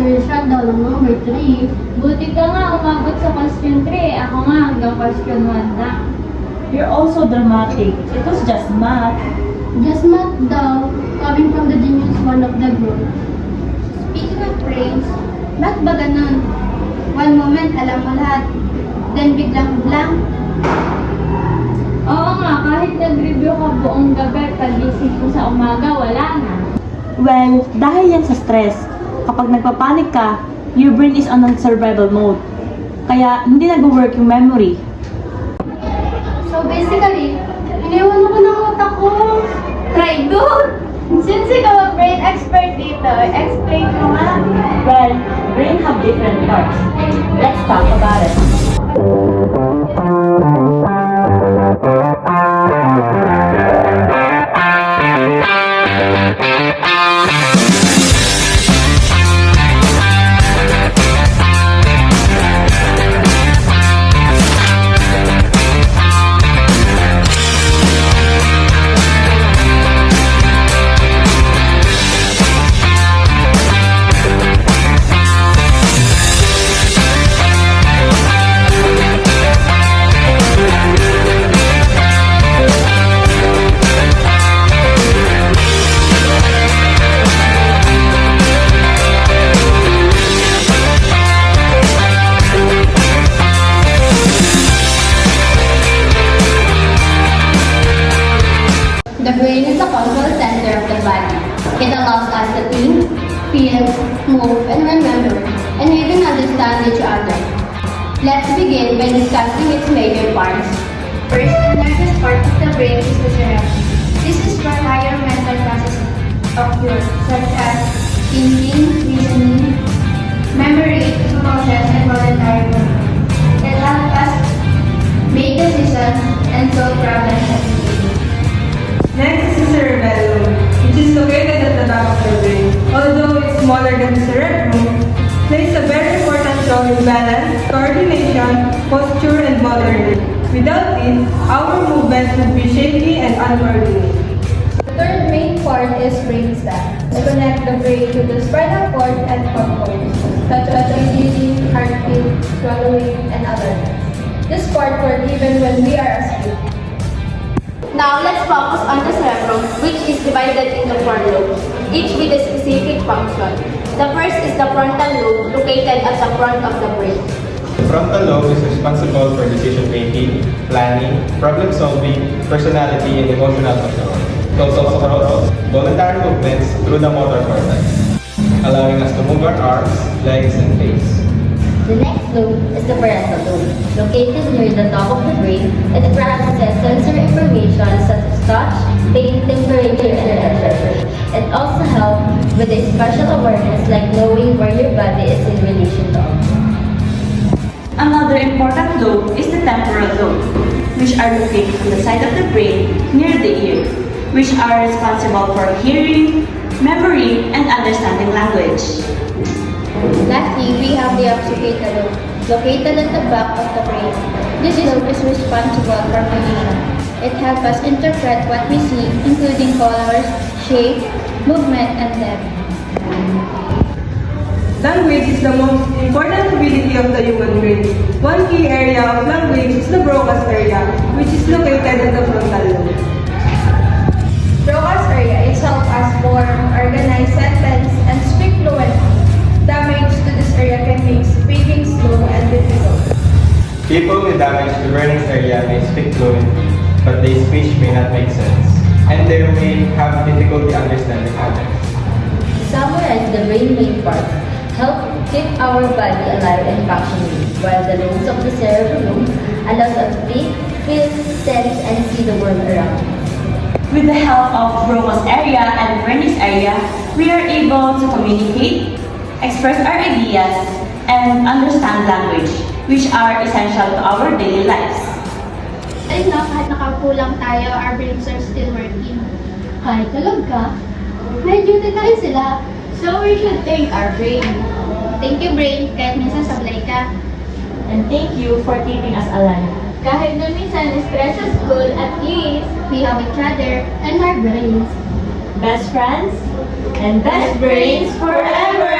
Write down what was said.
exertion daw ng number 3. Buti ka nga umabot sa question 3. Ako nga hanggang question 1 lang. You're also dramatic. It was just math. Just math daw, coming from the genius one of the group. Speaking of brains, ba't ba ganun? One moment, alam mo lahat. Then biglang blank. Oo nga, kahit nag-review ka buong gabi, pagising ko sa umaga, wala na. Well, dahil yan sa stress. Kapag nagpapanik ka, your brain is on survival mode. Kaya hindi nag-work yung memory. So basically, iniwan ako ng utak ko. Try good! Since ikaw ang brain expert dito, explain mo nga. Well, brain have different parts. Let's talk about it. The brain is the control center of the body. It allows us to think, feel, move, and remember, and even understand each other. Let's begin by discussing its major parts. First, the largest part of the brain is the cerebellum. This is where higher mental processes occur, such as thinking, reasoning, memory, emotions, and voluntary movement. It helps us make decisions and solve problems effectively. Next is the cerebellum, which is located at the back of the brain. Although it's smaller than the cerebrum, plays a very important role in balance, coordination, posture, and motor learning. Without it, our movements would be shaky and uncoordinated. The third main part is brainstem. It connects the brain to the spinal cord and components, such as breathing, heartbeat, swallowing, and others. This part works even when we are asleep. Now let's focus on the cerebrum, which is divided into 4 lobes, each with a specific function. The first is the frontal lobe, located at the front of the brain. The frontal lobe is responsible for decision making, planning, problem solving, personality, and emotional control. It also controls voluntary movements through the motor cortex, allowing us to move our arms, legs, and face. The next lobe is the parietal lobe, located near the top of the brain. It processes sensory information such as touch, pain, temperature, and pressure. It also helps with a spatial awareness like knowing where your body is in relation to objects. Another important lobe is the temporal lobe, which are located on the side of the brain near the ear, which are responsible for hearing, memory, and understanding language. Lastly, we have the occipital lobe, located at the back of the brain. This lobe is responsible for vision. It helps us interpret what we see, including colors, shape, movement, and depth. Language is the most important ability of the human brain. One key area of language is the Broca's area, which is located at the frontal lobe. Broca's area is helps us form, organize sentence, and speak fluently. Damage to this area can make speaking slow and difficult. People with damage to Berning's area may speak fluently, but their speech may not make sense, and they may have difficulty understanding others. To summarize the brain main parts, help keep our body alive and functioning, while the lobes of the cerebellum allows us to think, feel, sense, and see the world around us. With the help of Broca's area and Wernicke's area, we are able to communicate, express our ideas, and understand language, which are essential to our daily lives. Ay na, kahit nakakulang tayo, our brains are still working. Kahit tulog ka, may duty pa rin sila. So we should thank our brain. Thank you, brain, kahit minsan sablay ka. And thank you for keeping us alive. Kahit na minsan stress sa school, at least we have each other. And our brains. Best friends and best brains forever!